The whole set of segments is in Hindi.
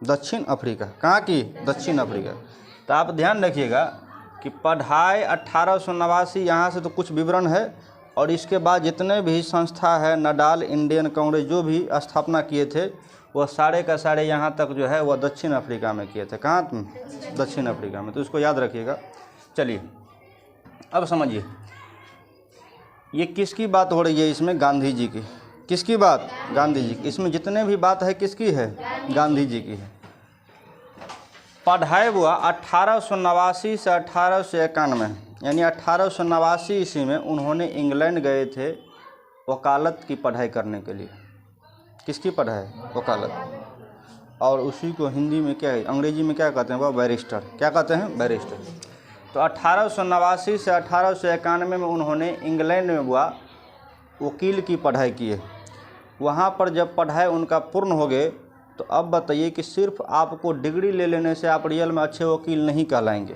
दक्षिण अफ्रीका। कहाँ की? दक्षिण अफ्रीका। तो आप ध्यान रखिएगा कि पढ़ाई 1889 यहाँ से तो कुछ विवरण है, और इसके बाद जितने भी संस्था है, नडाल, इंडियन कांग्रेस, जो भी स्थापना किए थे वह सारे का सारे यहाँ तक जो है वह दक्षिण अफ्रीका में किए थे। कहाँ? दक्षिण अफ्रीका में। तो इसको याद रखिएगा। चलिए अब समझिए ये किसकी बात हो रही है इसमें? गांधी जी की। किसकी बात? गांधी जी की। इसमें जितने भी बात है किसकी है? गांधी जी की है। पढ़ाई हुआ 1889 से 1891, यानी 1889 ईस्वी में उन्होंने इंग्लैंड गए थे वकालत की पढ़ाई करने के लिए। किसकी पढ़ाई? वकालत। और उसी को हिंदी में क्या है, अंग्रेजी में क्या कहते हैं? वह बैरिस्टर। क्या कहते हैं? बैरिस्टर। तो 1889 से 1891 में उन्होंने इंग्लैंड में हुआ वकील की पढ़ाई की है। वहाँ पर जब पढ़ाई उनका पूर्ण हो गए तो अब बताइए कि सिर्फ आपको डिग्री ले लेने से आप रियल में अच्छे वकील नहीं कहलाएंगे।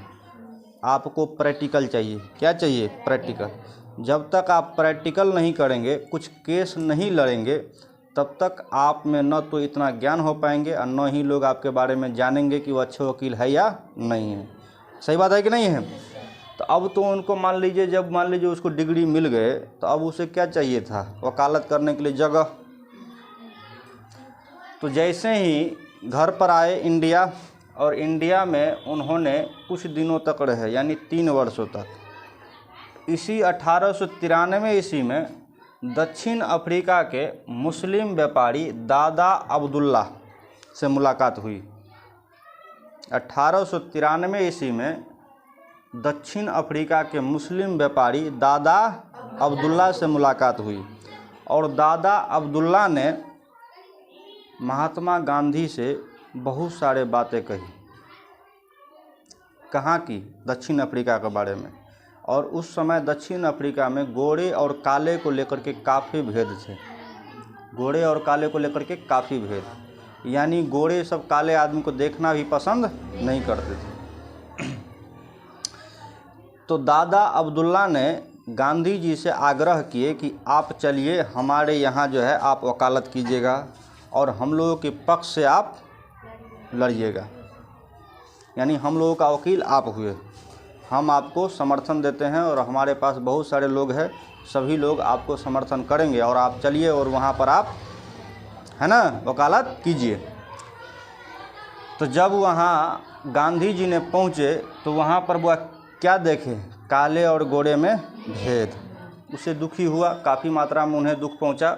आपको प्रैक्टिकल चाहिए। क्या चाहिए? प्रैक्टिकल। जब तक आप प्रैक्टिकल नहीं करेंगे, कुछ केस नहीं लड़ेंगे, तब तक आप में न तो इतना ज्ञान हो पाएंगे और न ही लोग आपके बारे में जानेंगे कि वो अच्छे वकील है या नहीं है। सही बात है कि नहीं है? तो अब तो उनको मान लीजिए, जब मान लीजिए उसको डिग्री मिल गए तो अब उसे क्या चाहिए था? वकालत करने के लिए जगह। तो जैसे ही घर पर आए इंडिया, और इंडिया में उन्होंने कुछ दिनों तक रहे, यानी 3 वर्षों तक। इसी 1893 ईस्वी में दक्षिण अफ्रीका के मुस्लिम व्यापारी दादा अब्दुल्ला से मुलाकात हुई। 1893 ईस्वी में दक्षिण अफ्रीका के मुस्लिम व्यापारी दादा अब्दुल्ला से मुलाकात हुई, और दादा अब्दुल्ला ने महात्मा गांधी से बहुत सारे बातें कही। कहाँ की? दक्षिण अफ्रीका के बारे में। और उस समय दक्षिण अफ्रीका में गोरे और काले को लेकर के काफ़ी भेद थे। गोरे और काले को लेकर के काफ़ी भेद, यानी गोरे सब काले आदमी को देखना भी पसंद नहीं करते थे। तो दादा अब्दुल्ला ने गांधी जी से आग्रह किए कि आप चलिए हमारे यहाँ जो है आप वकालत कीजिएगा और हम लोगों के पक्ष से आप लड़िएगा, यानी हम लोगों का वकील आप हुए। हम आपको समर्थन देते हैं और हमारे पास बहुत सारे लोग हैं, सभी लोग आपको समर्थन करेंगे, और आप चलिए और वहाँ पर आप, है ना, वकालत कीजिए। तो जब वहाँ गांधी जी ने पहुँचे तो वहाँ पर वो क्या देखे? काले और गोरे में भेद। उससे दुखी हुआ, काफ़ी मात्रा में उन्हें दुख पहुँचा,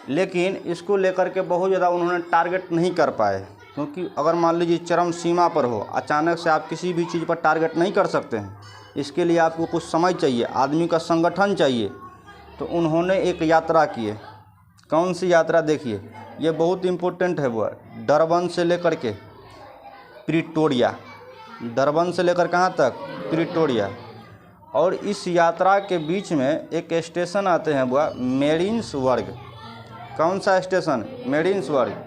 लेकिन इसको लेकर के बहुत ज़्यादा उन्होंने टारगेट नहीं कर पाए, क्योंकि अगर मान लीजिए चरम सीमा पर हो, अचानक से आप किसी भी चीज़ पर टारगेट नहीं कर सकते हैं। इसके लिए आपको कुछ समय चाहिए, आदमी का संगठन चाहिए। तो उन्होंने एक यात्रा की है। कौन सी यात्रा? देखिए ये बहुत इम्पोर्टेंट है। वो डरबन से लेकर के प्रिटोरिया, डरबन से लेकर कहाँ तक? प्रिटोरिया। और इस यात्रा के बीच में एक स्टेशन आते हैं, वो मेरिन्सबर्ग। कौन सा स्टेशन? मेरिन्सबर्ग।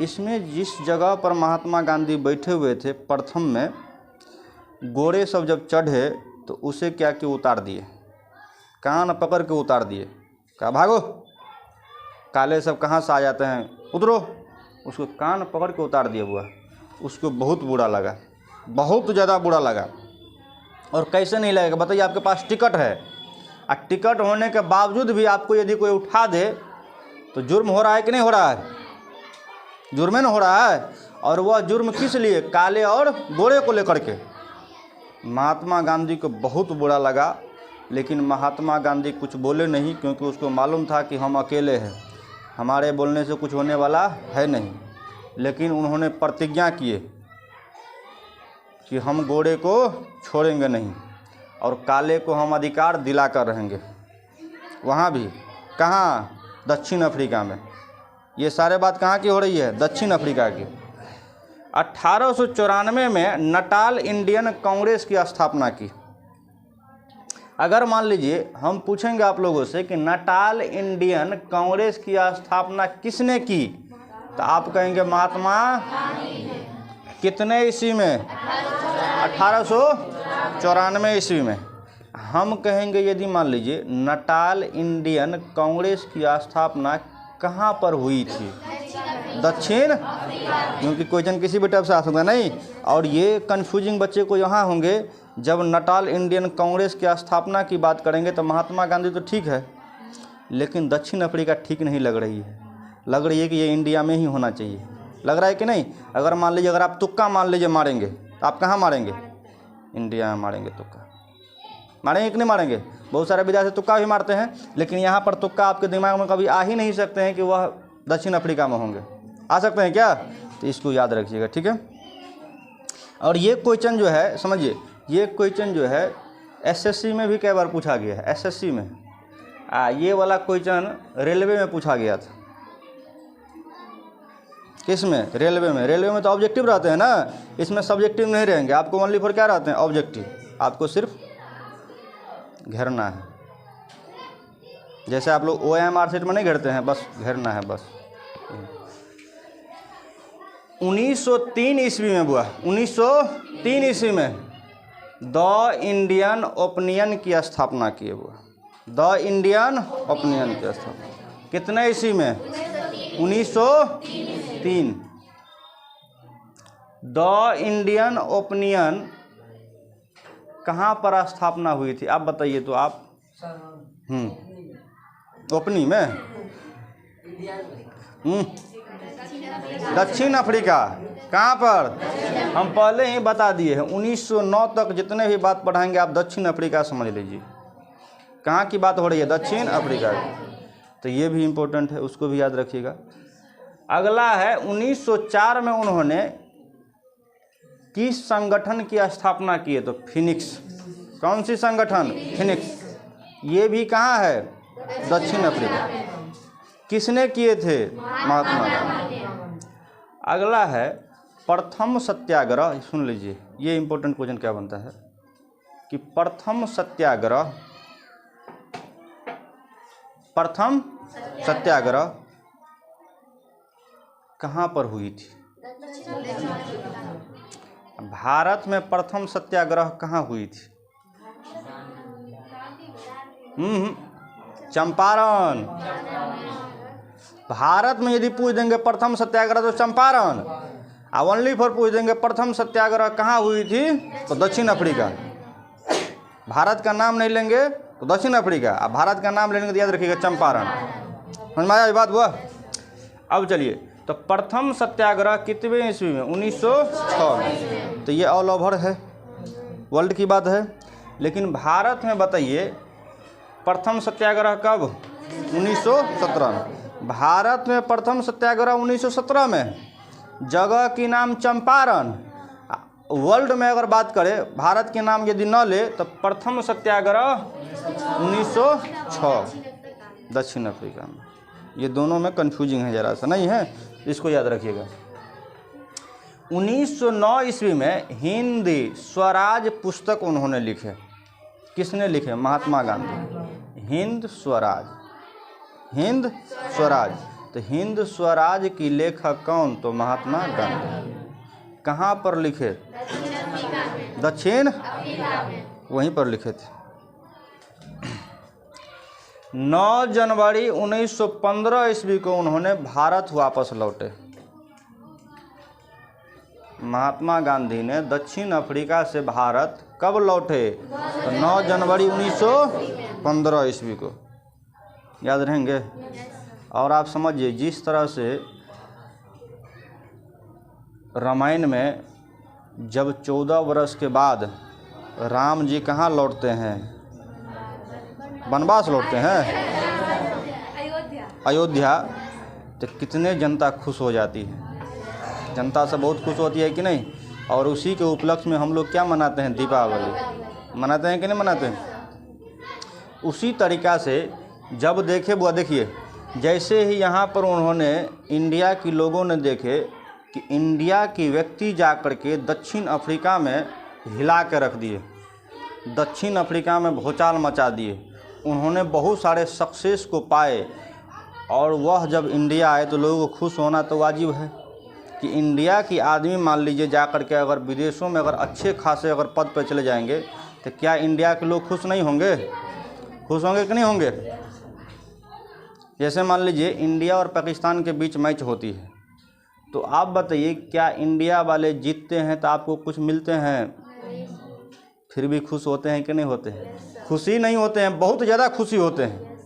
इसमें जिस जगह पर महात्मा गांधी बैठे हुए थे प्रथम में, गोरे सब जब चढ़े तो उसे क्या कि उतार दिए, कान पकड़ के उतार दिए। कहा भागो, काले सब कहाँ से आ जाते हैं, उतरो। उसको कान पकड़ के उतार दिया हुआ। उसको बहुत बुरा लगा, बहुत ज़्यादा बुरा लगा। और कैसे नहीं लगेगा बताइए? आपके पास टिकट है, और टिकट होने के बावजूद भी आपको यदि कोई उठा दे तो जुर्म हो रहा है कि नहीं हो रहा है? जुर्म न हो रहा है। और वह जुर्म किस लिए? काले और गोरे को लेकर के। महात्मा गांधी को बहुत बुरा लगा, लेकिन महात्मा गांधी कुछ बोले नहीं, क्योंकि उसको मालूम था कि हम अकेले हैं, हमारे बोलने से कुछ होने वाला है नहीं। लेकिन उन्होंने प्रतिज्ञा किए कि हम गोरे को छोड़ेंगे नहीं और काले को हम अधिकार दिलाकर रहेंगे। वहाँ भी कहाँ? दक्षिण अफ्रीका में। ये सारे बात कहाँ की हो रही है? दक्षिण अफ्रीका की। 1894 में नटाल इंडियन कांग्रेस की स्थापना की। अगर मान लीजिए हम पूछेंगे आप लोगों से कि नटाल इंडियन कांग्रेस की स्थापना किसने की, तो आप कहेंगे महात्मा कितने ईस्वी में? 1894 ईस्वी में। हम कहेंगे यदि मान लीजिए नटाल इंडियन कांग्रेस की स्थापना कहाँ पर हुई थी? दक्षिण, क्योंकि क्वेश्चन किसी भी टाइप से आ सकता है नहीं। और ये कन्फ्यूजिंग बच्चे को यहाँ होंगे, जब नटाल इंडियन कांग्रेस की स्थापना की बात करेंगे तो महात्मा गांधी तो ठीक है, लेकिन दक्षिण अफ्रीका ठीक नहीं लग रही है। लग रही है कि ये इंडिया में ही होना चाहिए। लग रहा है कि नहीं? अगर मान लीजिए, अगर आप तुक्का मान लीजिए मारेंगे, तो आप कहाँ मारेंगे? इंडिया में मारेंगे तुक्का। मारेंगे कि नहीं मारेंगे? बहुत सारे विद्यार्थी तुक्का भी मारते हैं, लेकिन यहाँ पर तुक्का आपके दिमाग में कभी आ ही नहीं सकते हैं कि वह दक्षिण अफ्रीका में होंगे। आ सकते हैं क्या? तो इसको याद रखिएगा, ठीक है। और ये क्वेश्चन जो है, समझिए, ये क्वेश्चन जो है एसएससी में भी कई बार पूछा गया है। एसएससी में ये वाला क्वेश्चन रेलवे में पूछा गया था। किस में? रेलवे में। रेलवे में तो ऑब्जेक्टिव रहते हैं ना, इसमें सब्जेक्टिव नहीं रहेंगे। आपको ओनली फॉर क्या रहते हैं? ऑब्जेक्टिव। आपको सिर्फ घेरना है। जैसे आप लोग OMR सेट में नहीं घेरते हैं, बस घेरना है बस। 1903 ईस्वी में हुआ। 1903 ईस्वी में द इंडियन ओपिनियन की स्थापना किए हुआ। द इंडियन ओपिनियन की स्थापना कितने ईस्वी में? 1903। द इंडियन ओपिनियन कहाँ पर स्थापना हुई थी? आप बताइए तो आप। ओपनी में? दक्षिण अफ्रीका। कहाँ पर? हम पहले ही बता दिए हैं, 1909 तक जितने भी बात पढ़ाएंगे आप दक्षिण अफ्रीका समझ लीजिए। कहाँ की बात हो रही है? दक्षिण अफ्रीका की। तो ये भी इम्पोर्टेंट है, उसको भी याद रखिएगा। अगला है 1904 में उन्होंने किस संगठन की स्थापना की है? तो फिनिक्स। कौन सी संगठन? फिनिक्स। ये भी कहाँ है? दक्षिण अफ्रीका। किसने किए थे? महात्मा गांधी। अगला है प्रथम सत्याग्रह। सुन लीजिए, ये इंपॉर्टेंट क्वेश्चन क्या बनता है कि प्रथम सत्याग्रह कहाँ पर हुई थी? भारत में प्रथम सत्याग्रह कहाँ हुई थी? चंपारण। भारत में यदि पूछ देंगे प्रथम सत्याग्रह तो चंपारण, ओनली फॉर पूछ देंगे प्रथम सत्याग्रह कहाँ हुई थी तो दक्षिण अफ्रीका। भारत का नाम नहीं लेंगे तो दक्षिण अफ्रीका, अब भारत का नाम लेंगे तो याद रखिएगा चंपारण। समझ में आया ये बात? हुआ। अब चलिए, तो प्रथम सत्याग्रह कितवें ईस्वी में? 1906 में। तो ये ऑल ओवर है, वर्ल्ड की बात है। लेकिन भारत में बताइए प्रथम सत्याग्रह कब? 1917 में। भारत में प्रथम सत्याग्रह 1917 में। जगह की नाम चंपारण। वर्ल्ड में अगर बात करें, भारत के नाम यदि न ले तो प्रथम सत्याग्रह 1906 दक्षिण अफ्रीका में। ये दोनों में कंफ्यूजिंग है, जरा सा नहीं है, इसको याद रखिएगा। 1909 ईस्वी में हिंदी स्वराज पुस्तक उन्होंने लिखे। किसने लिखे? महात्मा गांधी। हिंद स्वराज। हिंद स्वराज। तो हिंद स्वराज की लेखक कौन? तो महात्मा गांधी। कहाँ पर लिखे? दक्षिण, वहीं पर लिखे थे। 9 जनवरी 1915 ईस्वी को उन्होंने भारत वापस लौटे। महात्मा गांधी ने दक्षिण अफ्रीका से भारत कब लौटे? तो 9 जनवरी 1915 ईस्वी को। याद रहेंगे? और आप समझिए, जिस तरह से रामायण में जब 14 वर्ष के बाद राम जी कहाँ लौटते हैं? वनवास लौटते हैं, अयोध्या। तो कितने जनता खुश हो जाती है, जनता से बहुत खुश होती है कि नहीं। और उसी के उपलक्ष्य में हम लोग क्या मनाते हैं? दीपावली मनाते हैं कि नहीं मनाते हैं? उसी तरीक़ा से जब देखे वो, देखिए जैसे ही यहाँ पर उन्होंने इंडिया के लोगों ने देखे कि इंडिया की व्यक्ति जाकर के दक्षिण अफ्रीका में हिला के रख दिए, दक्षिण अफ्रीका में भूचाल मचा दिए, उन्होंने बहुत सारे सक्सेस को पाए। और वह जब इंडिया आए तो लोगों को खुश होना तो वाजिब है कि इंडिया की आदमी मान लीजिए जाकर के अगर विदेशों में अगर अच्छे खासे अगर पद पर चले जाएंगे तो क्या इंडिया के लोग खुश नहीं होंगे? खुश होंगे कि नहीं होंगे? जैसे मान लीजिए इंडिया और पाकिस्तान के बीच मैच होती है तो आप बताइए, क्या इंडिया वाले जीतते हैं तो आपको कुछ मिलते हैं, फिर भी खुश होते हैं कि नहीं होते हैं? खुशी नहीं होते हैं, बहुत ज़्यादा खुशी होते हैं,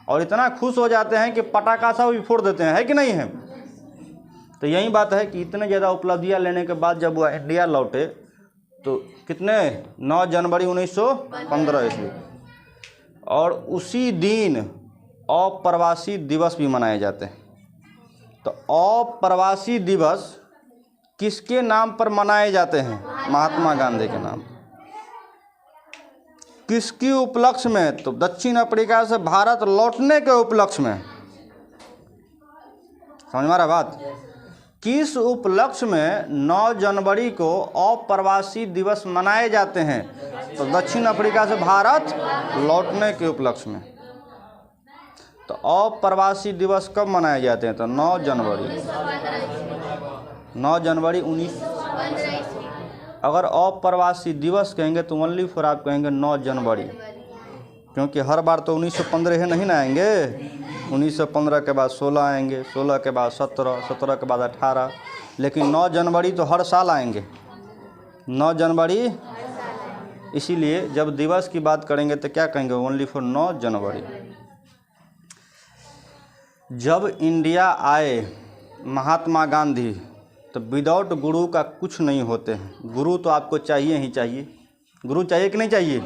और इतना खुश हो जाते हैं कि पटाखा सब भी फोड़ देते हैं, है कि नहीं है? तो यही बात है कि इतने ज़्यादा उपलब्धियां लेने के बाद जब वह इंडिया लौटे तो कितने 9 जनवरी 1915 ईस्वी, और उसी दिन अप्रवासी दिवस भी मनाए जाते हैं। तो अप्रवासी दिवस किसके नाम पर मनाए जाते हैं? महात्मा गांधी के नाम। किसकी उपलक्ष्य में? तो दक्षिण अफ्रीका से भारत लौटने के उपलक्ष्य में। समझ में आ रहा बात? किस उपलक्ष्य में 9 जनवरी को अप्रवासी दिवस मनाए जाते हैं? तो दक्षिण अफ्रीका से भारत लौटने के उपलक्ष्य में। तो अप्रवासी दिवस कब मनाए जाते हैं? तो 9 जनवरी 19। अगर अप्रवासी दिवस कहेंगे तो ओनली फॉर आप कहेंगे 9 जनवरी, क्योंकि हर बार तो 1915 ही नहीं ना आएंगे। 1915 के बाद 16 आएंगे, 16 के बाद 17, 17 के बाद 18, लेकिन 9 जनवरी तो हर साल आएंगे। 9 जनवरी, इसीलिए जब दिवस की बात करेंगे तो क्या कहेंगे? ओनली फॉर 9 जनवरी। जब इंडिया आए महात्मा गांधी तो विदाउट गुरु का कुछ नहीं होते हैं। गुरु तो आपको चाहिए ही चाहिए। गुरु चाहिए कि नहीं चाहिए?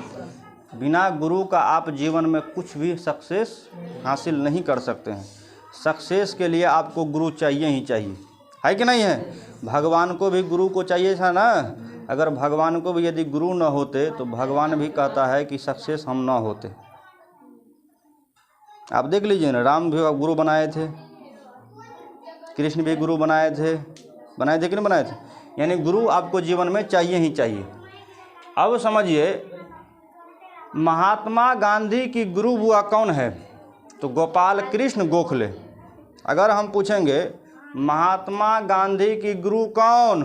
बिना गुरु का आप जीवन में कुछ भी सक्सेस हासिल नहीं कर सकते हैं। सक्सेस के लिए आपको गुरु चाहिए ही चाहिए, है कि नहीं है? भगवान को भी गुरु को चाहिए था ना। अगर भगवान को भी यदि गुरु न होते तो भगवान भी कहता है कि सक्सेस हम ना होते। आप देख लीजिए ना, राम भी गुरु बनाए थे, कृष्ण भी गुरु बनाए थे कि नहीं बनाए थे? यानी गुरु आपको जीवन में चाहिए ही चाहिए। अब समझिए, महात्मा गांधी की गुरु बुआ कौन है? तो गोपाल कृष्ण गोखले। अगर हम पूछेंगे महात्मा गांधी की गुरु कौन?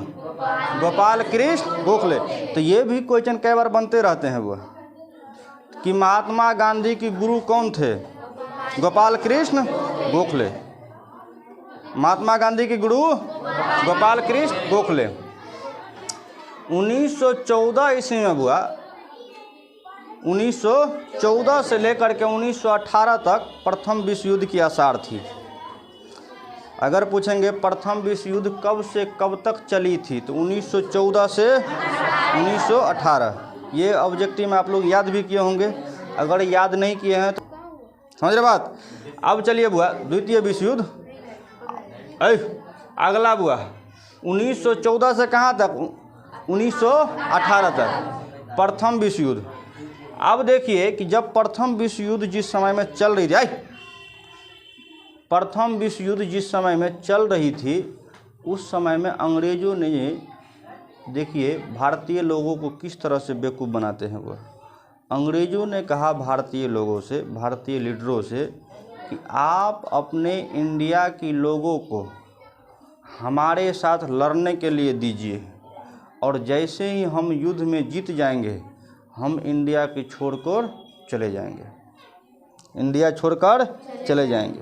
गोपाल कृष्ण गोखले। तो ये भी क्वेश्चन कई बार बनते रहते हैं वो, कि महात्मा गांधी की गुरु कौन थे? गोपाल कृष्ण गोखले। महात्मा गांधी की गुरु गोपाल कृष्ण गोखले। 1914 ईस्वी में हुआ। 1914 से लेकर के 1918 तक प्रथम विश्व युद्ध की आसार थी। अगर पूछेंगे प्रथम विश्व युद्ध कब से कब तक चली थी, तो 1914 से 1918। ये ऑब्जेक्टिव में आप लोग याद भी किए होंगे। अगर याद नहीं किए हैं तो समझ रहे बात। अब चलिए बुआ, द्वितीय विश्व युद्ध अगला बुआ 1914 से कहाँ तक? 1918 तक प्रथम विश्व युद्ध। अब देखिए कि जब प्रथम विश्व युद्ध जिस समय में चल रही थी, प्रथम विश्व युद्ध जिस समय में चल रही थी, उस समय में अंग्रेजों ने, देखिए भारतीय लोगों को किस तरह से बेवकूफ़ बनाते हैं वो। अंग्रेजों ने कहा भारतीय लोगों से, भारतीय लीडरों से, कि आप अपने इंडिया के लोगों को हमारे साथ लड़ने के लिए दीजिए, और जैसे ही हम युद्ध में जीत जाएंगे हम इंडिया की छोड़कर चले जाएंगे, इंडिया छोड़कर चले जाएंगे।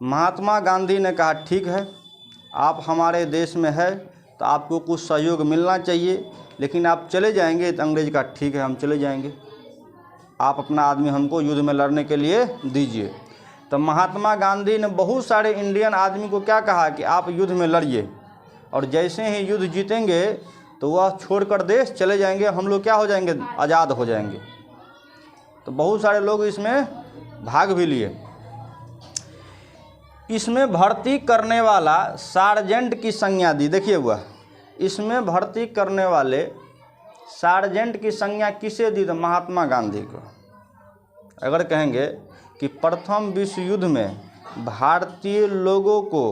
महात्मा गांधी ने कहा ठीक है, आप हमारे देश में है तो आपको कुछ सहयोग मिलना चाहिए, लेकिन आप चले जाएंगे। तो अंग्रेज का ठीक है, हम चले जाएंगे, आप अपना आदमी हमको युद्ध में लड़ने के लिए दीजिए। तो महात्मा गांधी ने बहुत सारे इंडियन आदमी को क्या कहा कि आप युद्ध में लड़िए, और जैसे ही युद्ध जीतेंगे तो वह छोड़कर देश चले जाएंगे, हम लोग क्या हो जाएंगे? आज़ाद हो जाएंगे। तो बहुत सारे लोग इसमें भाग भी लिए। इसमें भर्ती करने वाला सार्जेंट की संज्ञा दी। देखिए हुआ, इसमें भर्ती करने वाले सार्जेंट की संज्ञा किसे दी? तो महात्मा गांधी को। अगर कहेंगे कि प्रथम विश्व युद्ध में भारतीय लोगों को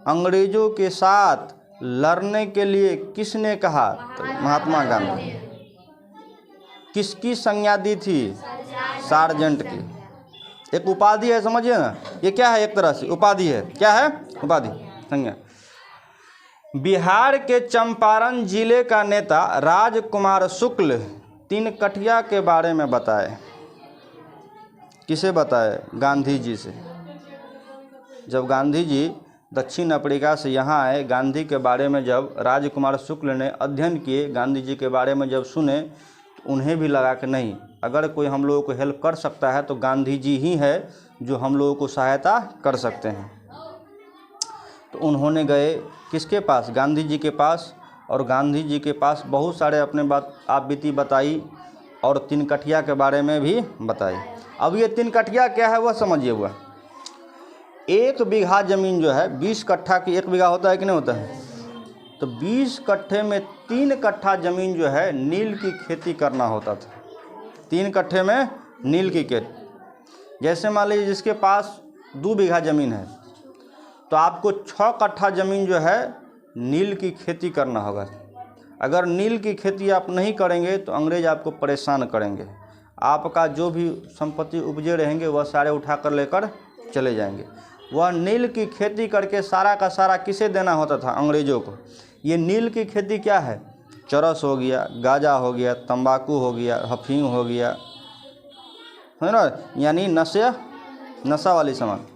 अंग्रेजों के साथ लड़ने के लिए किसने कहा? तो महात्मा गांधी। किसकी संज्ञा दी थी? सार्जेंट की। एक उपाधि है, समझिए ना, ये क्या है? एक तरह से उपाधि है। क्या है? उपाधि, संज्ञा। बिहार के चंपारण जिले का नेता राजकुमार शुक्ल तिनकठिया के बारे में बताए। किसे बताए? गांधी जी से। जब गांधी जी दक्षिण अफ्रीका से यहाँ आए, गांधी के बारे में जब राजकुमार शुक्ल ने अध्ययन किए, गांधी जी के बारे में जब सुने, तो उन्हें भी लगा कि नहीं, अगर कोई हम लोगों को हेल्प कर सकता है तो गांधी जी ही है जो हम लोगों को सहायता कर सकते हैं। तो उन्होंने गए किसके पास? गांधी जी के पास। और गांधी जी के पास बहुत सारे अपने आप बीती बताई और तीन कठिया के बारे में भी बताई। अब ये तीन कठिया क्या है वह समझिए। हुआ 1 बीघा ज़मीन जो है, 20 कट्ठा की 1 बीघा होता है कि नहीं होता है, तो 20 कट्ठे में 3 कट्ठा ज़मीन जो है नील की खेती करना होता था। 3 कट्ठे में नील की खेती। जैसे मान लीजिए जिसके पास 2 बीघा ज़मीन है तो आपको 6 कट्ठा ज़मीन जो है नील की खेती करना होगा। अगर नील की खेती आप नहीं करेंगे तो अंग्रेज़ आपको परेशान करेंगे। आपका जो भी संपत्ति उपजे रहेंगे वह सारे उठा कर लेकर चले जाएंगे। वह नील की खेती करके सारा का सारा किसे देना होता था? अंग्रेज़ों को। ये नील की खेती क्या है? चरस हो गया, गांजा हो गया, तंबाकू हो गया, अफीम हो गया, है ना, यानी नशा वाली सामान।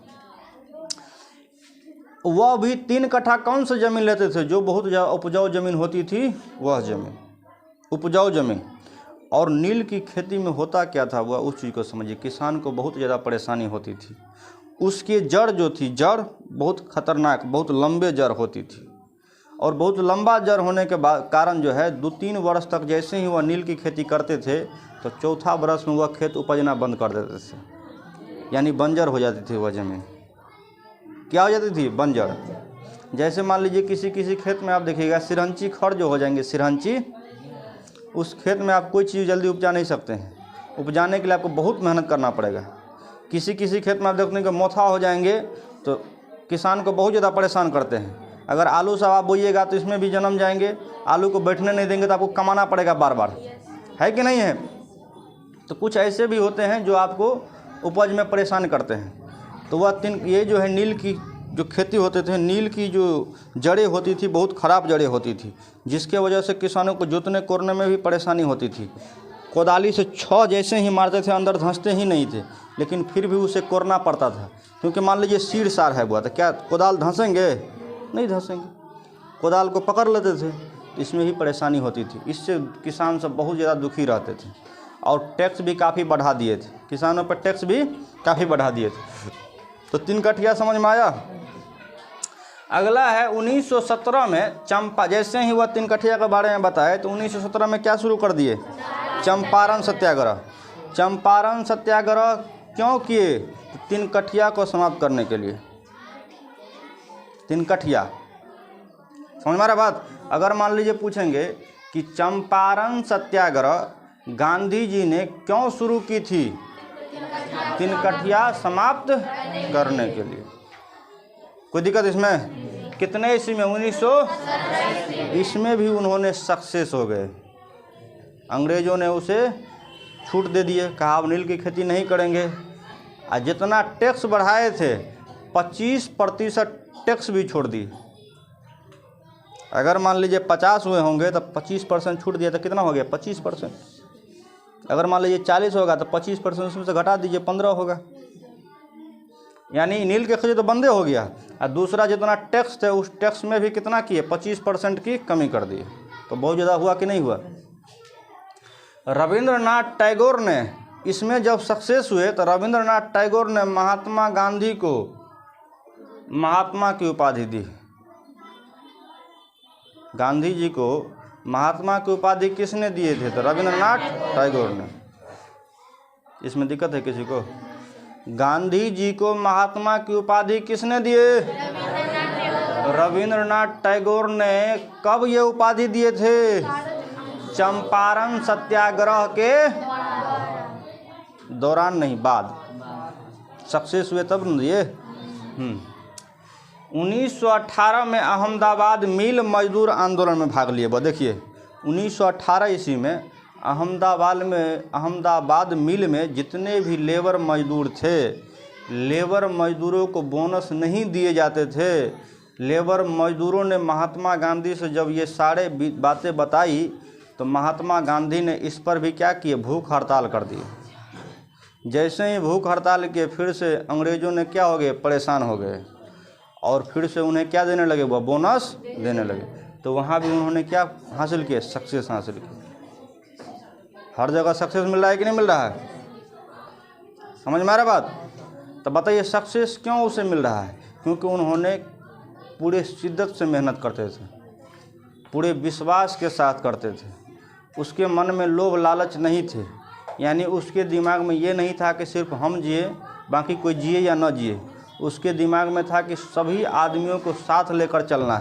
वह भी 3 कट्ठा कौन सी ज़मीन लेते थे? जो बहुत ज़्यादा उपजाऊ ज़मीन होती थी, वह ज़मीन उपजाऊ ज़मीन। और नील की खेती में होता क्या था वह उस चीज़ को समझिए। किसान को बहुत ज़्यादा परेशानी होती थी। उसकी जड़ जो थी, जड़ बहुत खतरनाक, बहुत लंबे जड़ होती थी। और बहुत लंबा जड़ होने के कारण जो है 2-3 वर्ष तक जैसे ही वह नील की खेती करते थे तो चौथा वर्ष में वह खेत उपजना बंद कर देते थे, यानी बंजर हो जाती थी वह ज़मीन। क्या हो जाती थी? बंजर। जैसे मान लीजिए किसी खेत में आप देखिएगा सिरहंची खड़ जो हो जाएंगे, सिरहंची, उस खेत में आप कोई चीज़ जल्दी उपजा नहीं सकते हैं। उपजाने के लिए आपको बहुत मेहनत करना पड़ेगा। किसी खेत में आप देखने के मोथा हो जाएंगे तो किसान को बहुत ज़्यादा परेशान करते हैं। अगर आलू सब आप बोइएगा तो इसमें भी जन्म जाएंगे। आलू को बैठने नहीं देंगे तो आपको कमाना पड़ेगा बार बार, है कि नहीं है? तो कुछ ऐसे भी होते हैं जो आपको उपज में परेशान करते हैं। तो वह ये जो है नील की जो खेती होते थे, नील की जो जड़ें होती थी बहुत ख़राब जड़ें होती थी, जिसके वजह से किसानों को जोतने कोड़ने में भी परेशानी होती थी। कोदाली से 6 जैसे ही मारते थे अंदर धंसते ही नहीं थे, लेकिन फिर भी उसे कोड़ना पड़ता था। क्योंकि मान लीजिए सीड़ सार है हुआ तो क्या कोदाल धंसेंगे? नहीं धंसेंगे। कोदाल को पकड़ लेते थे, इसमें ही परेशानी होती थी। इससे किसान सब बहुत ज़्यादा दुखी रहते थे। और टैक्स भी काफ़ी बढ़ा दिए थे, किसानों पर टैक्स भी काफ़ी बढ़ा दिए थे। तो 3 कठिया समझ में आया। अगला है 1917 में चंपा। जैसे ही वह 3 कठिया के बारे में बताए तो 1917 में क्या शुरू कर दिए? चंपारण सत्याग्रह। चंपारण सत्याग्रह क्यों किए? 3 कठिया को समाप्त करने के लिए। 3 कठिया समझ में आ रहा बात? अगर मान लीजिए पूछेंगे कि चंपारण सत्याग्रह गांधी जी ने क्यों शुरू की थी? 3 कठिया समाप्त करने के लिए। कोई दिक्कत इसमें? कितने ईस्वी में? 1917। इसमें भी उन्होंने सक्सेस हो गए। अंग्रेज़ों ने उसे छूट दे दिए, कहा अब नील की खेती नहीं करेंगे। और जितना टैक्स बढ़ाए थे 25% टैक्स भी छोड़ दिए। अगर मान लीजिए 50 हुए होंगे तो 25% छूट दिया तो कितना हो गया? 25%। अगर मान लीजिए 40 होगा तो 25% उसमें से घटा दीजिए, 15 होगा। यानी नील की खेती तो बंदे हो गया। और दूसरा जितना टैक्स थे उस टैक्स में भी कितना किए? 25% की कमी कर दिए। तो बहुत ज़्यादा हुआ कि नहीं हुआ? रविंद्रनाथ टैगोर ने इसमें जब सक्सेस हुए तो रविंद्रनाथ टैगोर ने महात्मा गांधी को महात्मा की उपाधि दी। गांधी जी को महात्मा की उपाधि किसने दिए थे? तो रविंद्रनाथ टैगोर ने। इसमें दिक्कत है किसी को? गांधी जी को महात्मा की उपाधि किसने दिए? रविंद्रनाथ टैगोर ने। कब ये उपाधि दिए थे? चंपारण सत्याग्रह के दौरान, नहीं बाद। सक्सेस हुए तब न दिए। 1918 में अहमदाबाद मिल मजदूर आंदोलन में भाग लिए। देखिए 1918 ईस्वी में अहमदाबाद मिल में जितने भी लेबर मजदूर थे, लेबर मजदूरों को बोनस नहीं दिए जाते थे। लेबर मजदूरों ने महात्मा गांधी से जब ये सारे बातें बताई तो महात्मा गांधी ने इस पर भी क्या किए? भूख हड़ताल कर दी। जैसे ही भूख हड़ताल किए फिर से अंग्रेज़ों ने क्या हो गए? परेशान हो गए। और फिर से उन्हें क्या देने लगे, वह बोनस देने लगे। तो वहाँ भी उन्होंने क्या हासिल किया, सक्सेस हासिल की। हर जगह सक्सेस मिल रहा है कि नहीं मिल रहा है, समझ में आ रहा बात। तो बताइए सक्सेस क्यों उसे मिल रहा है, क्योंकि उन्होंने पूरे शिद्दत से मेहनत करते थे, पूरे विश्वास के साथ करते थे। उसके मन में लोभ लालच नहीं थे, यानी उसके दिमाग में ये नहीं था कि सिर्फ हम जिए बाकी कोई जिए या न जिए। उसके दिमाग में था कि सभी आदमियों को साथ लेकर चलना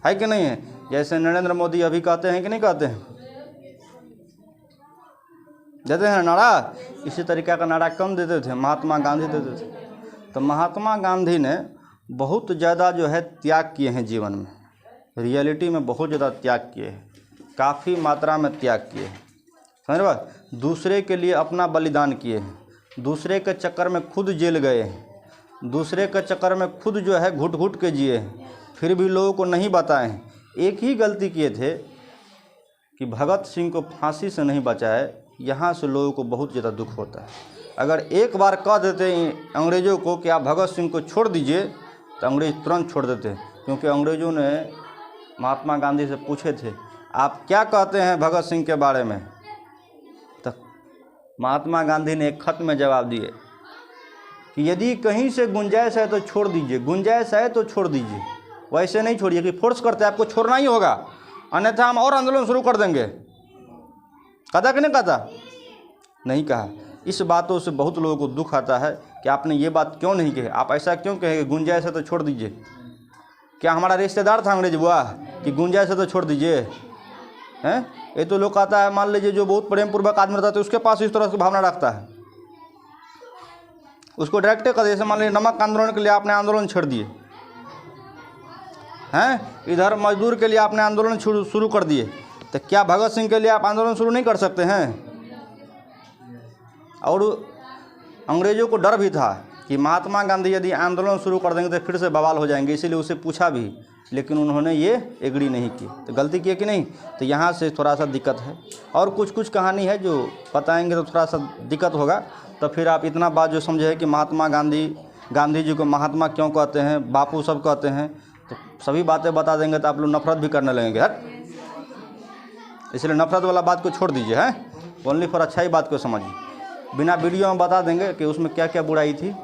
है कि नहीं है। जैसे नरेंद्र मोदी अभी कहते हैं कि नहीं कहते हैं, देते हैं नारा, इसी तरीक़ा का नारा कौन देते थे, महात्मा गांधी देते थे। तो महात्मा गांधी ने बहुत ज़्यादा जो है त्याग किए हैं जीवन में, रियलिटी में बहुत ज़्यादा त्याग किए हैं, काफ़ी मात्रा में त्याग किए हैं, समझ रहे बात। दूसरे के लिए अपना बलिदान किए हैं, दूसरे के चक्कर में खुद जेल गए हैं, दूसरे के चक्कर में खुद जो है घुट घुट के जिए हैं, फिर भी लोगों को नहीं बताए हैं। एक ही गलती किए थे कि भगत सिंह को फांसी से नहीं बचाए, यहाँ से लोगों को बहुत ज़्यादा दुख होता है। अगर एक बार कह देते अंग्रेज़ों को कि आप भगत सिंह को छोड़ दीजिए, तो अंग्रेज़ तुरंत छोड़ देते, क्योंकि अंग्रेज़ों ने महात्मा गांधी से पूछे थे आप क्या कहते हैं भगत सिंह के बारे में। तो महात्मा गांधी ने एक खत में जवाब दिए कि यदि कहीं से गुंजाइश है तो छोड़ दीजिए, गुंजाइश है तो छोड़ दीजिए, वैसे नहीं छोड़िए कि फोर्स करते आपको छोड़ना ही होगा, अन्यथा हम और आंदोलन शुरू कर देंगे। कहा कि नहीं कहा, नहीं कहा। इस बातों से बहुत लोगों को दुख आता है कि आपने ये बात क्यों नहीं कही, आप ऐसा क्यों कहे गुंजाइश है तो छोड़ दीजिए। क्या हमारा रिश्तेदार था अंग्रेज बुआ कि गुंजाइश है तो छोड़ दीजिए हैं। ये तो लोग कहता है, मान लीजिए जो बहुत प्रेम पूर्वक आदमी रहता है तो उसके पास इस तरह की भावना रखता है, उसको डायरेक्ट कर, जैसे मान लीजिए नमक आंदोलन के लिए आपने आंदोलन छेड़ दिए हैं, इधर मजदूर के लिए आपने आंदोलन शुरू कर दिए, तो क्या भगत सिंह के लिए आप आंदोलन शुरू नहीं कर सकते हैं। और अंग्रेज़ों को डर भी था कि महात्मा गांधी यदि आंदोलन शुरू कर देंगे तो फिर से बवाल हो जाएंगे, इसीलिए उसे पूछा भी, लेकिन उन्होंने ये एग्री नहीं की। तो गलती की कि नहीं, तो यहाँ से थोड़ा सा दिक्कत है। और कुछ कहानी है जो बताएंगे तो थोड़ा सा दिक्कत होगा। तो फिर आप इतना बात जो समझे कि महात्मा गांधी जी को महात्मा क्यों कहते हैं, बापू सब कहते हैं, तो सभी बातें बता देंगे तो आप लोग नफरत भी करने लगेंगे हट। इसलिए नफरत वाला बात को छोड़ दीजिए, हैं ओनली फॉर अच्छाई बात को समझिए। बिना वीडियो में बता देंगे कि उसमें क्या क्या बुराई थी।